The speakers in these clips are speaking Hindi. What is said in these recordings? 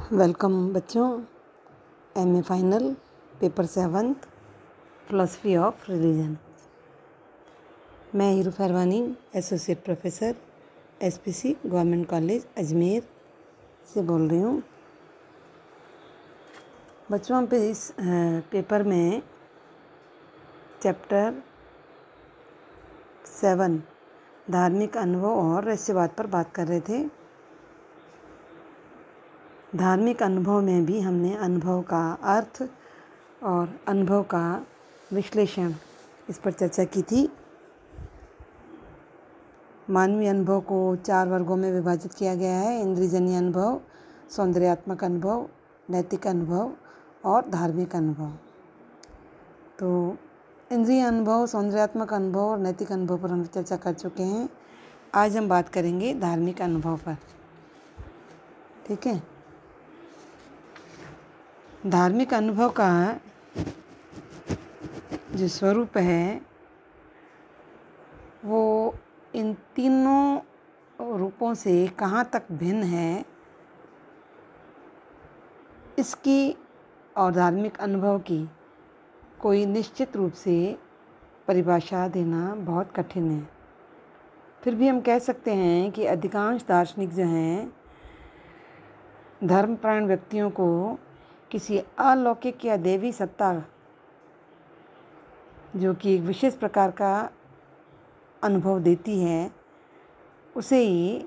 वेलकम बच्चों। M A final paper 7 philosophy of religion. मैं Heeru Farwani associate professor S P C government college Ajmer से बोल रही हूँ। बच्चों हम पे इस पेपर में चैप्टर 7 धार्मिक अनुभव और रहस्यवाद पर बात कर रहे थे। धार्मिक अनुभव में भी हमने अनुभव का अर्थ और अनुभव का विश्लेषण इस पर चर्चा की थी। मानवीय अनुभव को 4 वर्गों में विभाजित किया गया है: इंद्रियजन्य अनुभव, सौंदर्यात्मक अनुभव, नैतिक अनुभव और धार्मिक अनुभव। तो इंद्रिय अनुभव, सौंदर्यात्मक अनुभव और नैतिक अनुभव पर हम चर्चा कर चुके हैं। आज हम बात करेंगे धार्मिक अनुभव पर। ठीक है। धार्मिक अनुभव का जो स्वरूप है वो इन तीनों रूपों से कहाँ तक भिन्न है, इसकी और धार्मिक अनुभव की कोई निश्चित रूप से परिभाषा देना बहुत कठिन है। फिर भी हम कह सकते हैं कि अधिकांश दार्शनिक जो हैं धर्मपरायण व्यक्तियों को किसी अलौकिक या देवी सत्ता जो कि एक विशेष प्रकार का अनुभव देती है उसे ही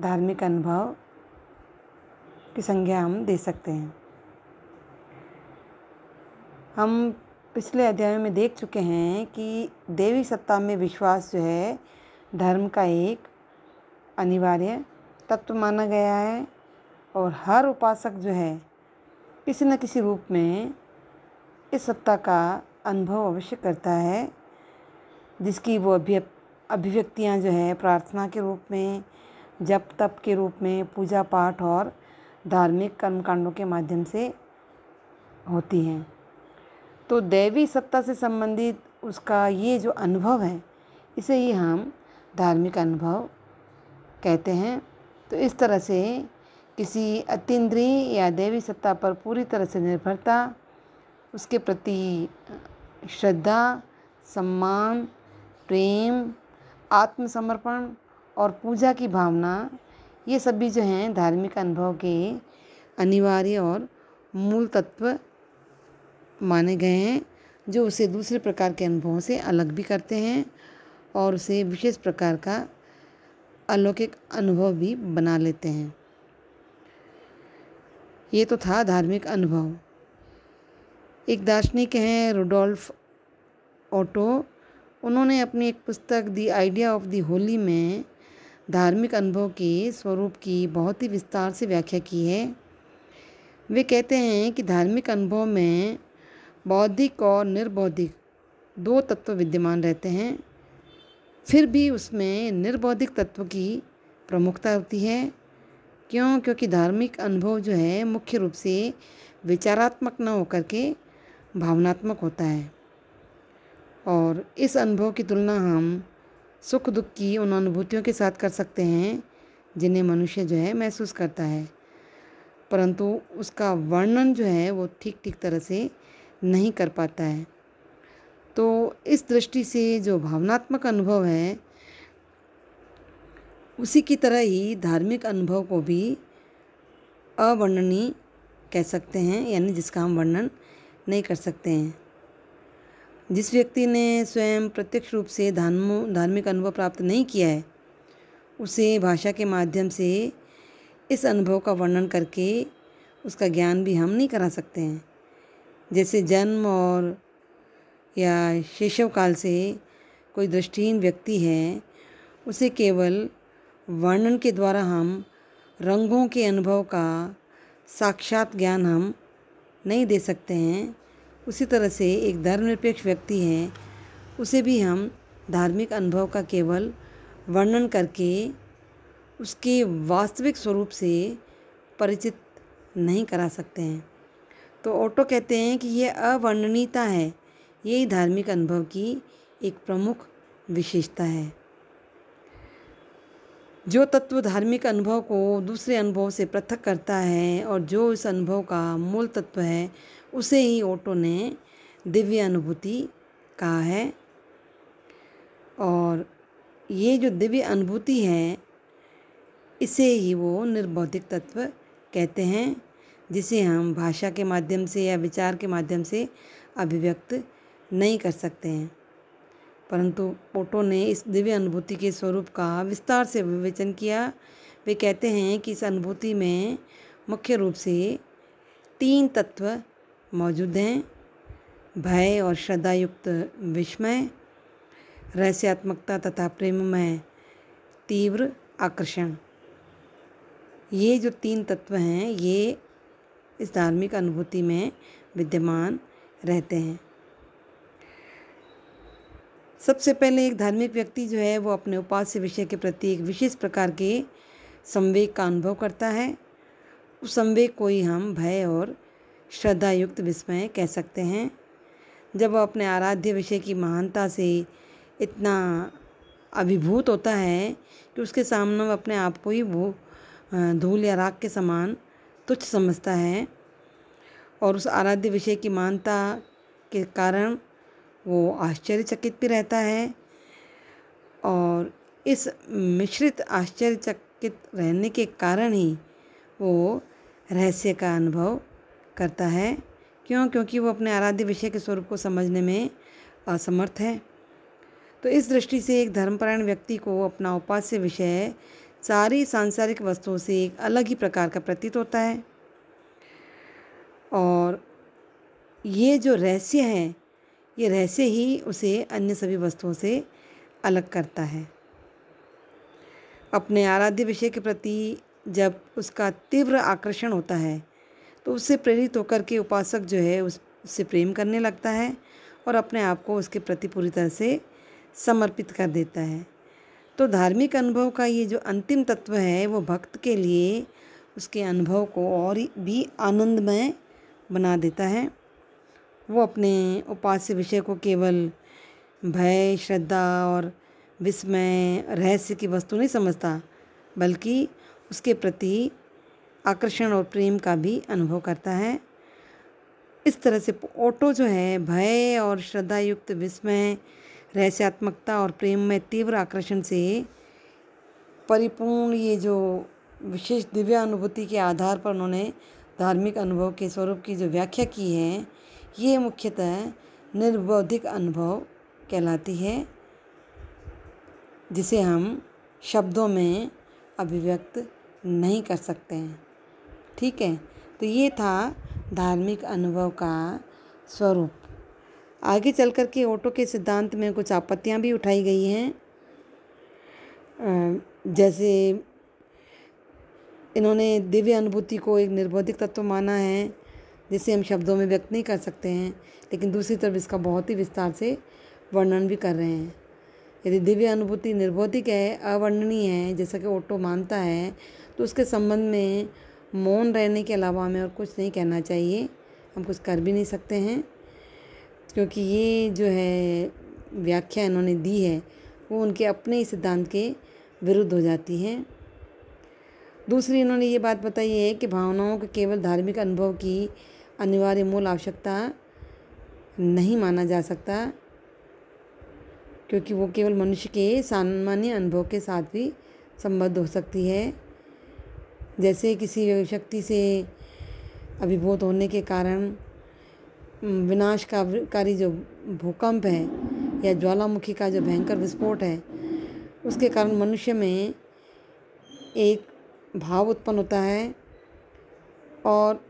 धार्मिक अनुभव की संज्ञा हम दे सकते हैं। हम पिछले अध्यायों में देख चुके हैं कि देवी सत्ता में विश्वास जो है धर्म का एक अनिवार्य तत्व माना गया है और हर उपासक जो है किसी न किसी रूप में इस सत्ता का अनुभव अवश्य करता है, जिसकी वो अभिव्यक्तियाँ जो है प्रार्थना के रूप में, जप तप के रूप में, पूजा पाठ और धार्मिक कर्मकांडों के माध्यम से होती हैं। तो दैवी सत्ता से संबंधित उसका ये जो अनुभव है इसे ही हम धार्मिक अनुभव कहते हैं। तो इस तरह से किसी अतीन्द्रिय या देवी सत्ता पर पूरी तरह से निर्भरता, उसके प्रति श्रद्धा, सम्मान, प्रेम, आत्मसमर्पण और पूजा की भावना, ये सभी जो हैं धार्मिक अनुभव के अनिवार्य और मूल तत्व माने गए हैं, जो उसे दूसरे प्रकार के अनुभवों से अलग भी करते हैं और उसे विशेष प्रकार का अलौकिक अनुभव भी बना लेते हैं। ये तो था धार्मिक अनुभव। एक दार्शनिक हैं रुडोल्फ ओटो, उन्होंने अपनी एक पुस्तक the idea of the Holi में धार्मिक अनुभव के स्वरूप की बहुत ही विस्तार से व्याख्या की है। वे कहते हैं कि धार्मिक अनुभव में बौद्धिक और निर्बौद्धिक 2 तत्व विद्यमान रहते हैं, फिर भी उसमें निर्बौद्धिक तत्व की प्रमुखता होती है। क्योंकि धार्मिक अनुभव जो है मुख्य रूप से विचारात्मक न होकर के भावनात्मक होता है और इस अनुभव की तुलना हम सुख दुख की उन अनुभूतियों के साथ कर सकते हैं जिन्हें मनुष्य जो है महसूस करता है, परंतु उसका वर्णन जो है वो ठीक तरह से नहीं कर पाता है। तो इस दृष्टि से जो भावनात्मक अनुभव है उसी की तरह ही धार्मिक अनुभव को भी अवर्णनीय कह सकते हैं, यानी जिसका हम वर्णन नहीं कर सकते हैं। जिस व्यक्ति ने स्वयं प्रत्यक्ष रूप से धार्मिक अनुभव प्राप्त नहीं किया है उसे भाषा के माध्यम से इस अनुभव का वर्णन करके उसका ज्ञान भी हम नहीं करा सकते हैं। जैसे जन्म और या शैशव काल से कोई दृष्टिहीन व्यक्ति है, उसे केवल वर्णन के द्वारा हम रंगों के अनुभव का साक्षात ज्ञान हम नहीं दे सकते हैं। उसी तरह से एक धर्मनिरपेक्ष व्यक्ति है, उसे भी हम धार्मिक अनुभव का केवल वर्णन करके उसके वास्तविक स्वरूप से परिचित नहीं करा सकते हैं। तो ओटो कहते हैं कि यह अवर्णनीयता है, यही धार्मिक अनुभव की एक प्रमुख विशेषता है। जो तत्व धार्मिक अनुभव को दूसरे अनुभव से पृथक करता है और जो इस अनुभव का मूल तत्व है, उसे ही ओटो ने दिव्य अनुभूति कहा है। और ये जो दिव्य अनुभूति है, इसे ही वो निर्बौद्धिक तत्व कहते हैं, जिसे हम भाषा के माध्यम से या विचार के माध्यम से अभिव्यक्त नहीं कर सकते हैं। परंतु ओटो ने इस दिव्य अनुभूति के स्वरूप का विस्तार से विवेचन किया। वे कहते हैं कि इस अनुभूति में मुख्य रूप से 3 तत्व मौजूद हैं: भय और श्रद्धायुक्त विस्मय, रहस्यात्मकता तथा प्रेममय तीव्र आकर्षण। ये जो 3 तत्व हैं, ये इस धार्मिक अनुभूति में विद्यमान रहते हैं। सबसे पहले एक धार्मिक व्यक्ति जो है वो अपने उपास्य विषय के प्रति एक विशेष प्रकार के संवेग का अनुभव करता है। उस संवेग को ही हम भय और श्रद्धायुक्त विस्मय कह सकते हैं। जब वह अपने आराध्य विषय की महानता से इतना अभिभूत होता है कि उसके सामने वह अपने आप को ही वो धूल या राख के समान तुच्छ समझता है, और उस आराध्य विषय की महानता के कारण वो आश्चर्यचकित भी रहता है। और इस मिश्रित आश्चर्यचकित रहने के कारण ही वो रहस्य का अनुभव करता है। क्योंकि वो अपने आराध्य विषय के स्वरूप को समझने में असमर्थ है। तो इस दृष्टि से एक धर्मपरायण व्यक्ति को अपना उपास्य विषय सारी सांसारिक वस्तुओं से एक अलग ही प्रकार का प्रतीत होता है, और ये जो रहस्य है, ये रहस्य ही उसे अन्य सभी वस्तुओं से अलग करता है। अपने आराध्य विषय के प्रति जब उसका तीव्र आकर्षण होता है, तो उससे प्रेरित होकर के उपासक जो है उससे प्रेम करने लगता है और अपने आप को उसके प्रति पूरी तरह से समर्पित कर देता है। तो धार्मिक अनुभव का ये जो अंतिम तत्व है, वो भक्त के लिए उसके अनुभव को और भी आनंदमय बना देता है। वो अपने उपास्य विषय को केवल भय, श्रद्धा और विस्मय, रहस्य की वस्तु नहीं समझता, बल्कि उसके प्रति आकर्षण और प्रेम का भी अनुभव करता है। इस तरह से ओटो जो है भय और श्रद्धायुक्त विस्मय, रहस्यात्मकता और प्रेम में तीव्र आकर्षण से परिपूर्ण ये जो विशेष दिव्य अनुभूति के आधार पर उन्होंने धार्मिक अनुभव के स्वरूप की जो व्याख्या की है, ये मुख्यतः निर्बौद्धिक अनुभव कहलाती है, जिसे हम शब्दों में अभिव्यक्त नहीं कर सकते हैं। ठीक है, तो ये था धार्मिक अनुभव का स्वरूप। आगे चल कर के ओटो के सिद्धांत में कुछ आपत्तियां भी उठाई गई हैं। जैसे इन्होंने दिव्य अनुभूति को एक निर्बौद्धिक तत्व माना है, जिसे हम शब्दों में व्यक्त नहीं कर सकते हैं, लेकिन दूसरी तरफ इसका बहुत ही विस्तार से वर्णन भी कर रहे हैं। यदि दिव्य अनुभूति निर्बौद्धिक है, अवर्णनीय है, जैसा कि ओटो मानता है, तो उसके संबंध में मौन रहने के अलावा हमें और कुछ नहीं कहना चाहिए। हम कुछ कर भी नहीं सकते हैं, क्योंकि ये जो है व्याख्या इन्होंने दी है वो उनके अपने ही सिद्धांत के विरुद्ध हो जाती है। दूसरी इन्होंने ये बात बताई है कि भावनाओं को केवल धार्मिक अनुभव की अनिवार्य मूल आवश्यकता नहीं माना जा सकता, क्योंकि वो केवल मनुष्य के सामान्य अनुभव के साथ भी संबद्ध हो सकती है। जैसे किसी शक्ति से अभिभूत होने के कारण विनाशकारी जो भूकंप है या ज्वालामुखी का जो भयंकर विस्फोट है, उसके कारण मनुष्य में एक भाव उत्पन्न होता है, और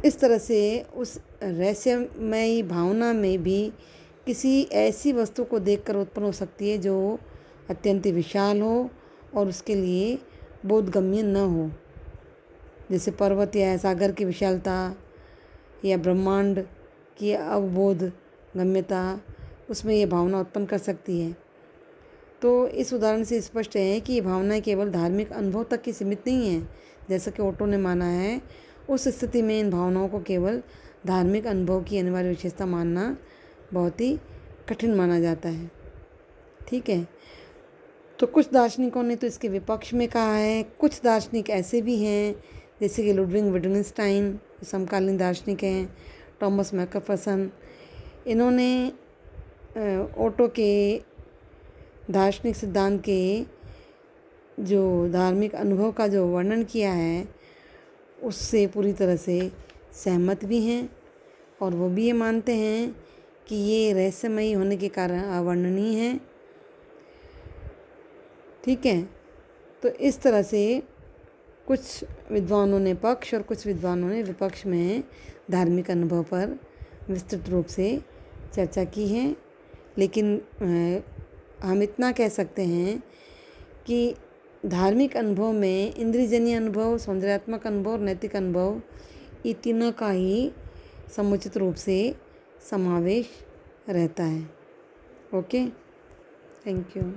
इस तरह से उस रहस्यमयी भावना में भी किसी ऐसी वस्तु को देखकर उत्पन्न हो सकती है जो अत्यंत विशाल हो और उसके लिए बोधगम्य न हो। जैसे पर्वत या सागर की विशालता या ब्रह्मांड की अवबोध गम्यता, उसमें ये भावना उत्पन्न कर सकती है। तो इस उदाहरण से स्पष्ट है कि ये भावनाएं केवल धार्मिक अनुभव तक की सीमित नहीं है, जैसा कि ओटो ने माना है। उस स्थिति में इन भावनाओं को केवल धार्मिक अनुभव की अनिवार्य विशेषता मानना बहुत ही कठिन माना जाता है। ठीक है, तो कुछ दार्शनिकों ने तो इसके विपक्ष में कहा है, कुछ दार्शनिक ऐसे भी हैं जैसे कि लुडविग विटगेनस्टाइन समकालीन दार्शनिक हैं, थॉमस मैकफर्सन। इन्होंने ओटो के दार्शनिक सिद्धांत के जो धार्मिक अनुभव का जो वर्णन किया है उससे पूरी तरह से सहमत भी हैं, और वो भी ये मानते हैं कि ये रहस्यमयी होने के कारण अवर्णनीय है। ठीक है, तो इस तरह से कुछ विद्वानों ने पक्ष और कुछ विद्वानों ने विपक्ष में धार्मिक अनुभव पर विस्तृत रूप से चर्चा की है। लेकिन हम इतना कह सकते हैं कि धार्मिक अनुभव में इंद्रियजन्य अनुभव, सौंदर्यात्मक अनुभव और नैतिक अनुभव, ये तीनों का ही समुचित रूप से समावेश रहता है। Okay, thank you.